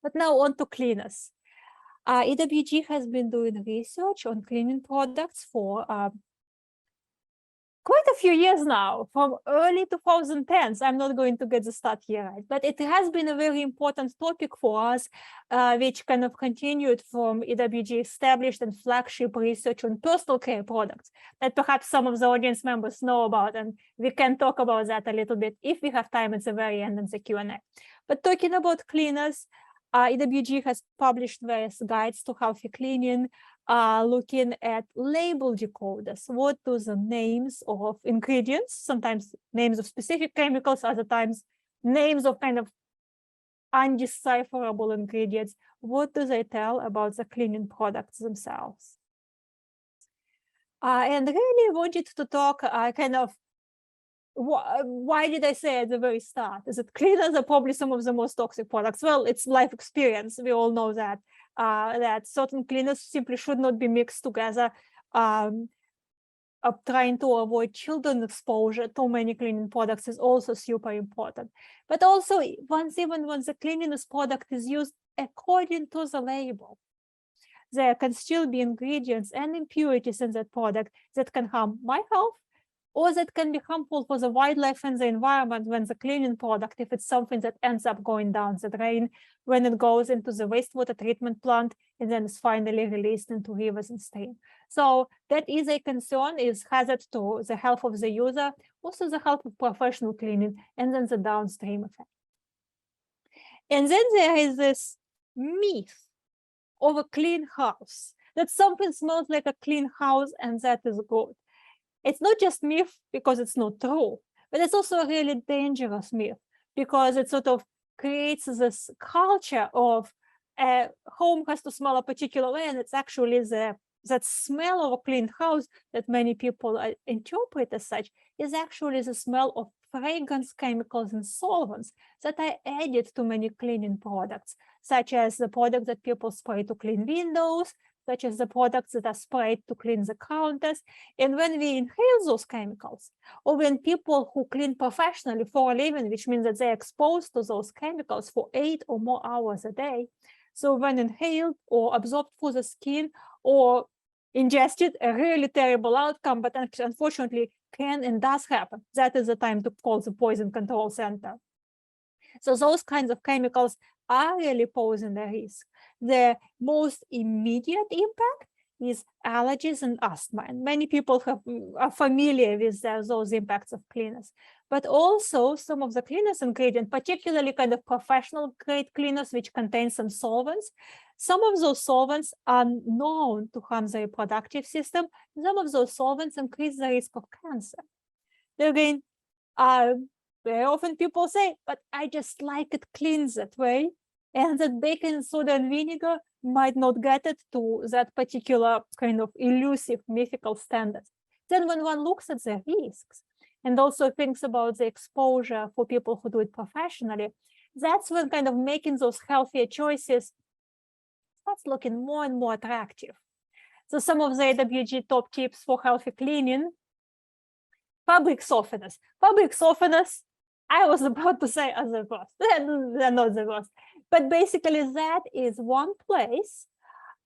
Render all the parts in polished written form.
But now on to cleaners. EWG has been doing research on cleaning products for quite a few years now, from early 2010s. I'm not going to get the start here, right? But it has been a very important topic for us, which kind of continued from EWG established and flagship research on personal care products that perhaps some of the audience members know about, and we can talk about that a little bit if we have time at the very end in the Q&A. But talking about cleaners, EWG has published various guides to healthy cleaning, looking at label decoders. What do the names of ingredients, sometimes names of specific chemicals, other times names of kind of undecipherable ingredients, what do they tell about the cleaning products themselves? And really wanted to talk kind of, why did I say at the very start? Is that cleaners are probably some of the most toxic products? Well, it's life experience. We all know that. That certain cleaners simply should not be mixed together. Trying to avoid children exposure to many cleaning products is also super important. But also, even when the cleanliness product is used according to the label, there can still be ingredients and impurities in that product that can harm my health, or that can be harmful for the wildlife and the environment when the cleaning product, if it's something that ends up going down the drain, when it goes into the wastewater treatment plant, and then is finally released into rivers and streams. So that is a concern, is hazard to the health of the user, also the health of professional cleaning, and then the downstream effect. And then there is this myth of a clean house, that something smells like a clean house and that is good. It's not just myth because it's not true, but it's also a really dangerous myth because it sort of creates this culture of a home has to smell a particular way, and it's actually that smell of a clean house that many people interpret as such is actually the smell of fragrance chemicals and solvents that are added to many cleaning products, such as the products that people spray to clean windows, such as the products that are sprayed to clean the counters. And when we inhale those chemicals, or when people who clean professionally for a living, which means that they're exposed to those chemicals for 8 or more hours a day, so when inhaled or absorbed through the skin or ingested, a really terrible outcome, but unfortunately can and does happen. That is the time to call the poison control center. So those kinds of chemicals are really posing a risk. The most immediate impact is allergies and asthma. And many people are familiar with those impacts of cleaners. But also some of the cleaners ingredients, particularly kind of professional grade cleaners, which contain some solvents, some of those solvents are known to harm the reproductive system. Some of those solvents increase the risk of cancer. Again, very often people say, but I just like it clean that way. And that baking soda and vinegar might not get it to that particular kind of elusive mythical standards. Then when one looks at the risks and also thinks about the exposure for people who do it professionally, that's when kind of making those healthier choices starts looking more and more attractive. So some of the AWG top tips for healthy cleaning: fabric softeners. Fabric softeners, I was about to say are the worst. They're not the worst. But basically that is one place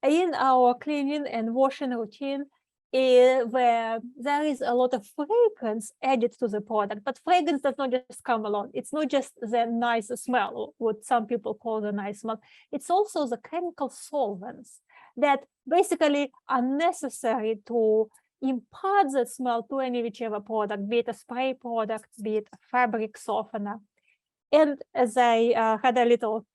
in our cleaning and washing routine where there is a lot of fragrance added to the product. But fragrance does not just come alone. It's not just the nice smell, what some people call the nice smell. It's also the chemical solvents that basically are necessary to impart the smell to any whichever product, be it a spray product, be it a fabric softener. And as I had a little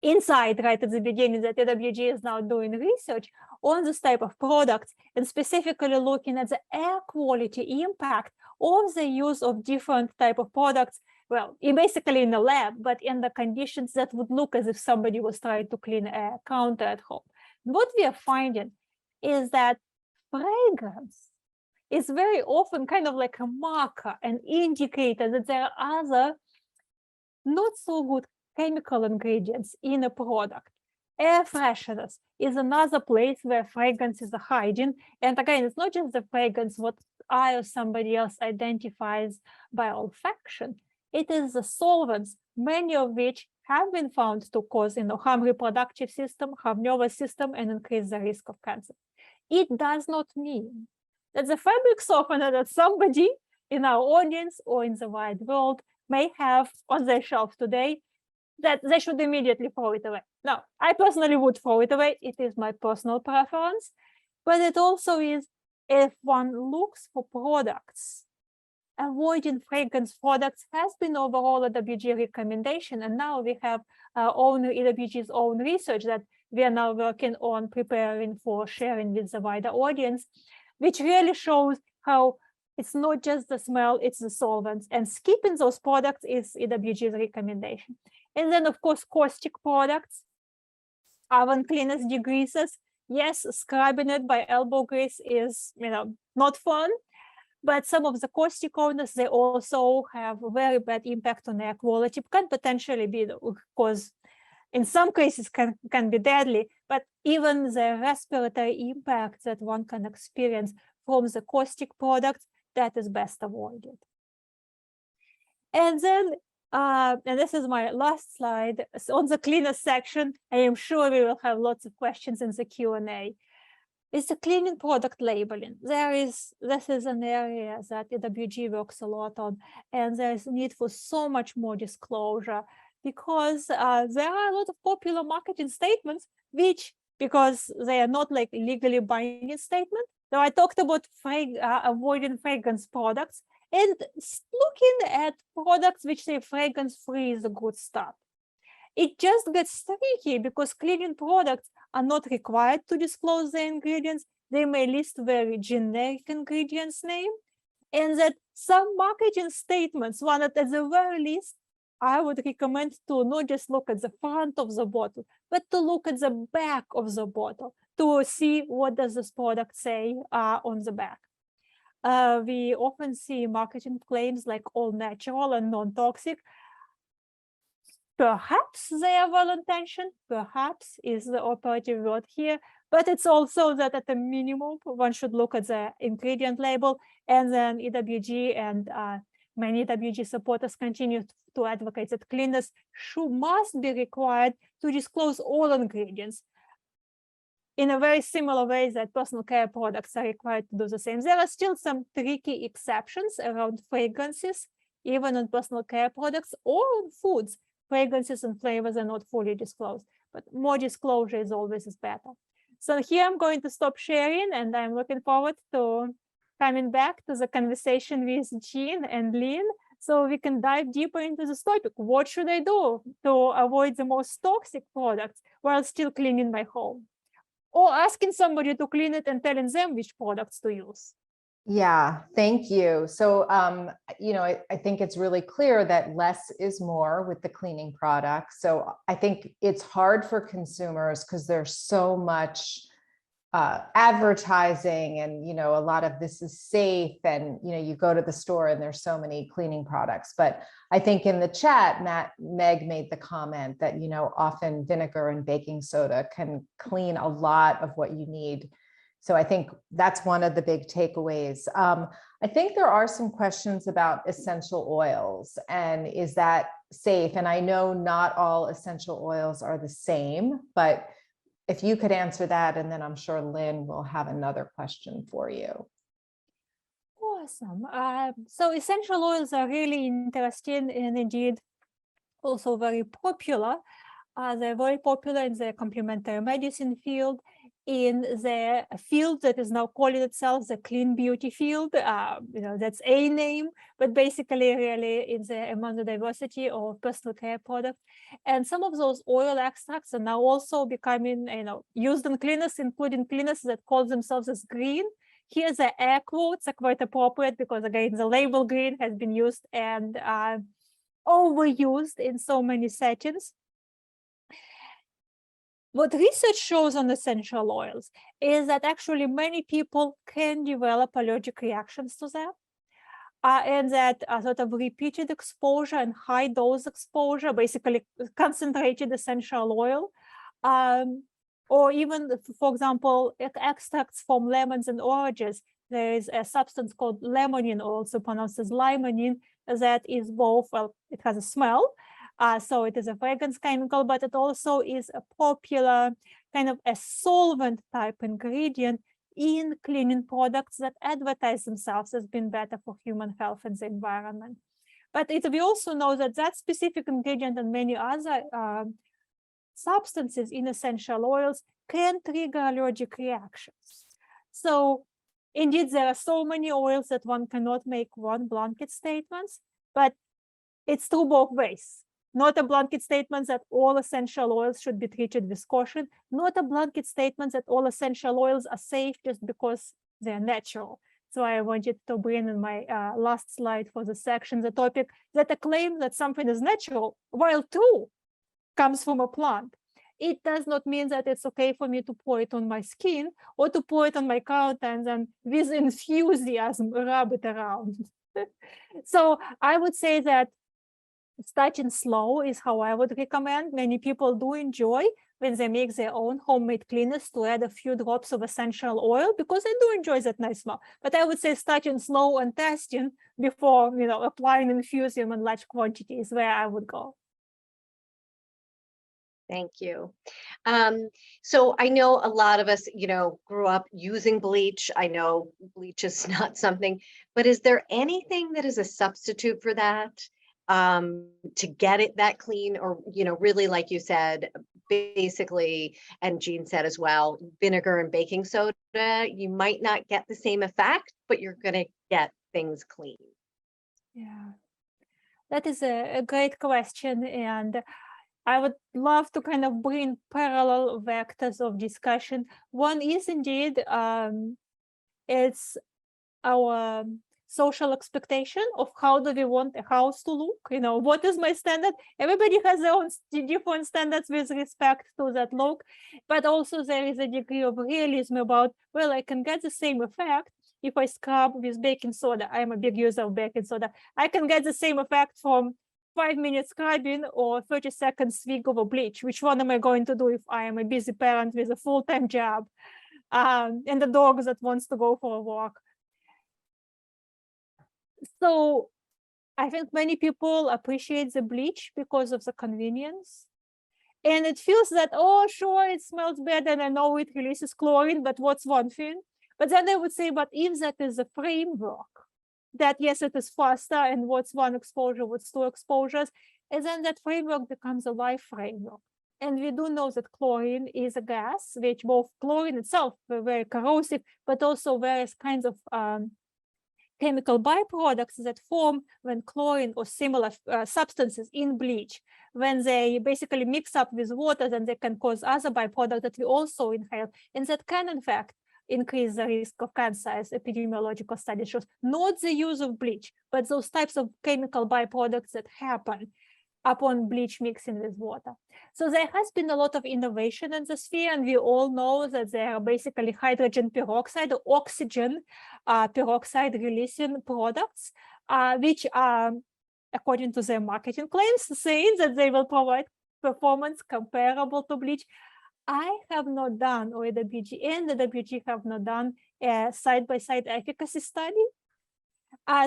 insight right at the beginning, that AWG is now doing research on this type of products and specifically looking at the air quality impact of the use of different type of products, well, basically in the lab, but in the conditions that would look as if somebody was trying to clean a counter at home. What we are finding is that fragrance is very often kind of like a marker, an indicator that there are other not so good chemical ingredients in a product. Air fresheners is another place where fragrances are hiding. And again, it's not just the fragrance, what I or somebody else identifies by olfaction. It is the solvents, many of which have been found to cause harm reproductive system, harm nervous system, and increase the risk of cancer. It does not mean that the fabric softener that somebody in our audience or in the wide world may have on their shelf today, that they should immediately throw it away. Now, I personally would throw it away. It is my personal preference, but it also is, if one looks for products, avoiding fragrance products has been overall a WG recommendation, and now we have our own EWG's own research that we are now working on preparing for sharing with the wider audience, which really shows how it's not just the smell, it's the solvents, and skipping those products is EWG's recommendation. And then, of course, caustic products, oven cleaners, degreasers. Yes, scrubbing it by elbow grease is, not fun, but some of the caustic owners, they also have a very bad impact on air quality, can potentially be, because in some cases can be deadly, but even the respiratory impact that one can experience from the caustic products, that is best avoided. And then, and this is my last slide, so on the cleaner section, I am sure we will have lots of questions in the Q&A. Is the cleaning product labeling. This is an area that EWG works a lot on, and there is a need for so much more disclosure, because there are a lot of popular marketing statements, which, because they are not like legally binding statement. So I talked about avoiding fragrance products, and looking at products which say fragrance-free is a good start. It just gets tricky because cleaning products are not required to disclose the ingredients. They may list very generic ingredients name, and that some marketing statements, one that at the very least, I would recommend to not just look at the front of the bottle, but to look at the back of the bottle to see what does this product say on the back. We often see marketing claims like all natural and non-toxic. Perhaps they are well-intentioned, perhaps is the operative word here, but it's also that at a minimum, one should look at the ingredient label, and then EWG and many EWG supporters continue to advocate that cleaners must be required to disclose all ingredients in a very similar way that personal care products are required to do the same. There are still some tricky exceptions around fragrances, even on personal care products or on foods. Fragrances and flavors are not fully disclosed, but more disclosure is always better. So here I'm going to stop sharing, and I'm looking forward to coming back to the conversation with Jean and Lynn, so we can dive deeper into this topic. What should I do to avoid the most toxic products while still cleaning my home? Or asking somebody to clean it and telling them which products to use. Yeah, thank you. So, I think it's really clear that less is more with the cleaning products. So I think it's hard for consumers because there's so much advertising, and, a lot of this is safe, and, you go to the store and there's so many cleaning products. But I think in the chat, Meg made the comment that, often vinegar and baking soda can clean a lot of what you need. So I think that's one of the big takeaways. I think there are some questions about essential oils, and is that safe? And I know not all essential oils are the same, but if you could answer that, and then I'm sure Lynn will have another question for you. Awesome. So essential oils are really interesting and indeed also very popular. They're very popular in the complementary medicine field, in the field that is now calling itself the clean beauty field. That's a name, but basically really among the diversity of personal care products. And some of those oil extracts are now also becoming used in cleaners, including cleaners that call themselves as green. Here the air quotes are quite appropriate because, again, the label green has been used and overused in so many settings. What research shows on essential oils is that actually many people can develop allergic reactions to them, and that sort of repeated exposure and high dose exposure, basically concentrated essential oil, or even, for example, extracts from lemons and oranges. There is a substance called limonene, also pronounced as limonene, that is both, well, it has a smell, So it is a fragrance chemical, but it also is a popular kind of a solvent type ingredient in cleaning products that advertise themselves as being better for human health and the environment. But we also know that that specific ingredient and many other substances in essential oils can trigger allergic reactions. So indeed, there are so many oils that one cannot make one blanket statements, but it's true both ways. Not a blanket statement that all essential oils should be treated with caution, not a blanket statement that all essential oils are safe just because they're natural. So I wanted to bring in my last slide for the section, the topic that a claim that something is natural, while true, comes from a plant. It does not mean that it's okay for me to pour it on my skin or to pour it on my countenance and with enthusiasm rub it around. So I would say that starting slow is how I would recommend. Many people do enjoy when they make their own homemade cleaners to add a few drops of essential oil because they do enjoy that nice smell. But I would say starting slow and testing before, applying infusing in large quantities where I would go. Thank you. So I know a lot of us, grew up using bleach. I know bleach is not something, but is there anything that is a substitute for that to get it that clean? Or, really, like you said, basically, and Jean said as well, vinegar and baking soda, you might not get the same effect, but you're going to get things clean. Yeah, that is a great question. And I would love to kind of bring parallel vectors of discussion. One is indeed, it's our social expectation of how do we want a house to look? What is my standard? Everybody has their own different standards with respect to that look, but also there is a degree of realism about, well, I can get the same effect if I scrub with baking soda. I'm a big user of baking soda. I can get the same effect from 5-minute scrubbing or 30-second swig of a bleach. Which one am I going to do if I am a busy parent with a full-time job and a dog that wants to go for a walk? So I think many people appreciate the bleach because of the convenience. And it feels that, oh, sure, it smells better and I know it releases chlorine, but what's one thing? But then I would say, but if that is a framework, that yes, it is faster and what's one exposure, what's two exposures, and then that framework becomes a life framework. And we do know that chlorine is a gas, which both chlorine itself very corrosive, but also various kinds of chemical byproducts that form when chlorine or similar substances in bleach, when they basically mix up with water, then they can cause other byproducts that we also inhale, and that can in fact increase the risk of cancer, as epidemiological studies shows. Not the use of bleach, but those types of chemical byproducts that happen upon bleach mixing with water. So there has been a lot of innovation in the sphere, and we all know that there are basically hydrogen peroxide or oxygen peroxide releasing products, which are, according to their marketing claims, saying that they will provide performance comparable to bleach. I have not done, or AWG and the WG have not done a side-by-side efficacy study.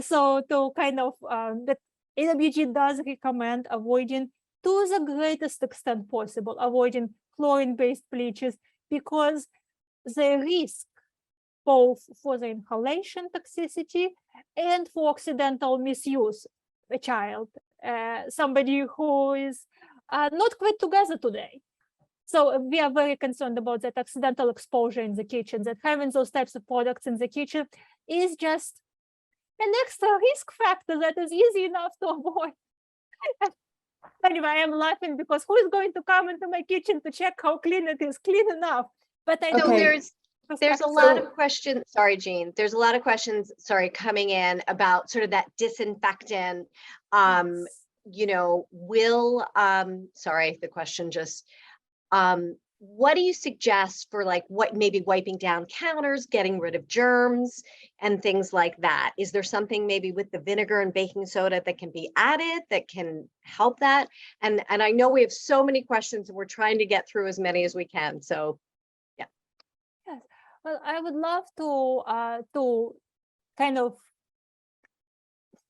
So to kind of, that AWG does recommend avoiding, to the greatest extent possible, avoiding chlorine-based bleaches because the risk both for the inhalation toxicity and for accidental misuse, a child, somebody who is not quite together today. So we are very concerned about that accidental exposure in the kitchen, that having those types of products in the kitchen is just an extra risk factor that is easy enough to avoid. Anyway, I am laughing because who is going to come into my kitchen to check how clean it is? Clean enough. But I So don't. there's a lot of questions. Sorry, Jean. There's a lot of questions, coming in about sort of that disinfectant. Will, sorry, the question just, what do you suggest for what maybe wiping down counters, getting rid of germs and things like that? Is there something maybe with the vinegar and baking soda that can be added that can help that? And I know we have so many questions and we're trying to get through as many as we can. So yeah. Yes. Well, I would love to kind of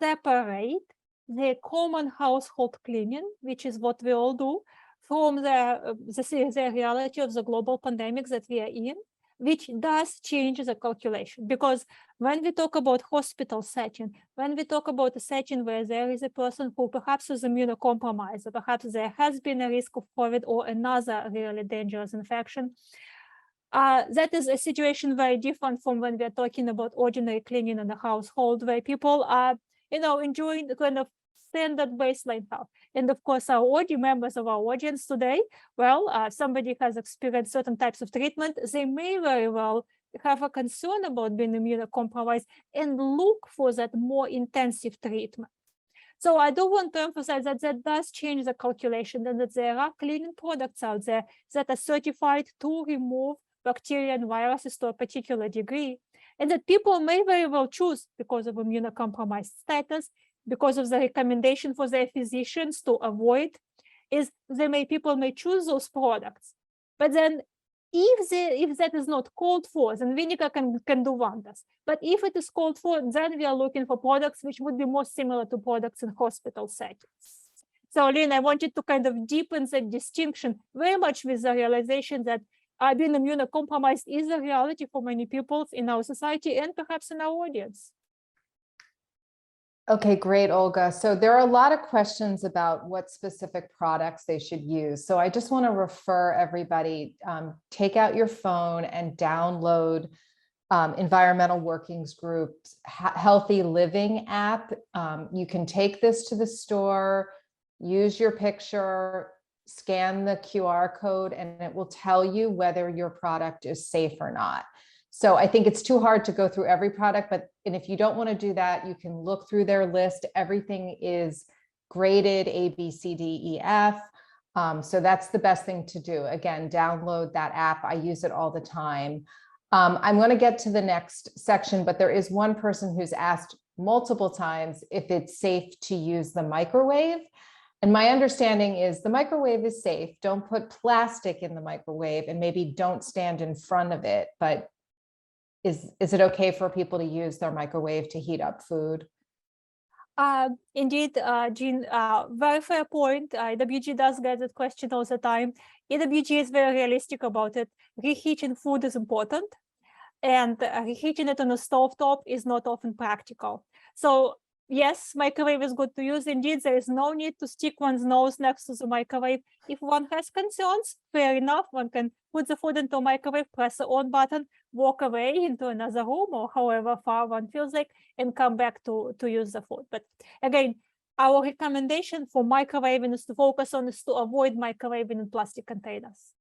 separate the common household cleaning, which is what we all do, from the reality of the global pandemic that we are in, which does change the calculation. Because when we talk about hospital setting, when we talk about a setting where there is a person who perhaps is immunocompromised, or perhaps there has been a risk of COVID or another really dangerous infection, that is a situation very different from when we're talking about ordinary cleaning in the household, where people are, enjoying the kind of standard baseline health. And of course, our members of our audience today, well, somebody has experienced certain types of treatment, they may very well have a concern about being immunocompromised and look for that more intensive treatment. So I do want to emphasize that that does change the calculation, and that there are cleaning products out there that are certified to remove bacteria and viruses to a particular degree, and that people may very well choose because of immunocompromised status, because of the recommendation for their physicians to avoid, people may choose those products. But then if that is not called for, then vinegar can do wonders. But if it is called for, then we are looking for products which would be more similar to products in hospital settings. So Lynn, I wanted to kind of deepen that distinction very much with the realization that being immunocompromised is a reality for many people in our society and perhaps in our audience. Okay, great, Olga. So there are a lot of questions about what specific products they should use. So I just want to refer everybody, take out your phone and download Environmental Workings Group's Healthy Living app. You can take this to the store, use your picture, scan the QR code, and it will tell you whether your product is safe or not. So I think it's too hard to go through every product, and if you don't want to do that, you can look through their list. Everything is graded A, B, C, D, E, F. So that's the best thing to do. Again, download that app. I use it all the time. I'm going to get to the next section, but there is one person who's asked multiple times if it's safe to use the microwave. And my understanding is the microwave is safe. Don't put plastic in the microwave, and maybe don't stand in front of it. But is it okay for people to use their microwave to heat up food? Indeed, Jean, very fair point. EWG does get that question all the time. EWG is very realistic about it. Reheating food is important, and reheating it on a stovetop is not often practical. So yes, microwave is good to use. Indeed, there is no need to stick one's nose next to the microwave. If one has concerns, fair enough, one can put the food into a microwave, press the on button, walk away into another room or however far one feels like, and come back to use the food. But again, our recommendation for microwaving is to focus on is to avoid microwaving in plastic containers.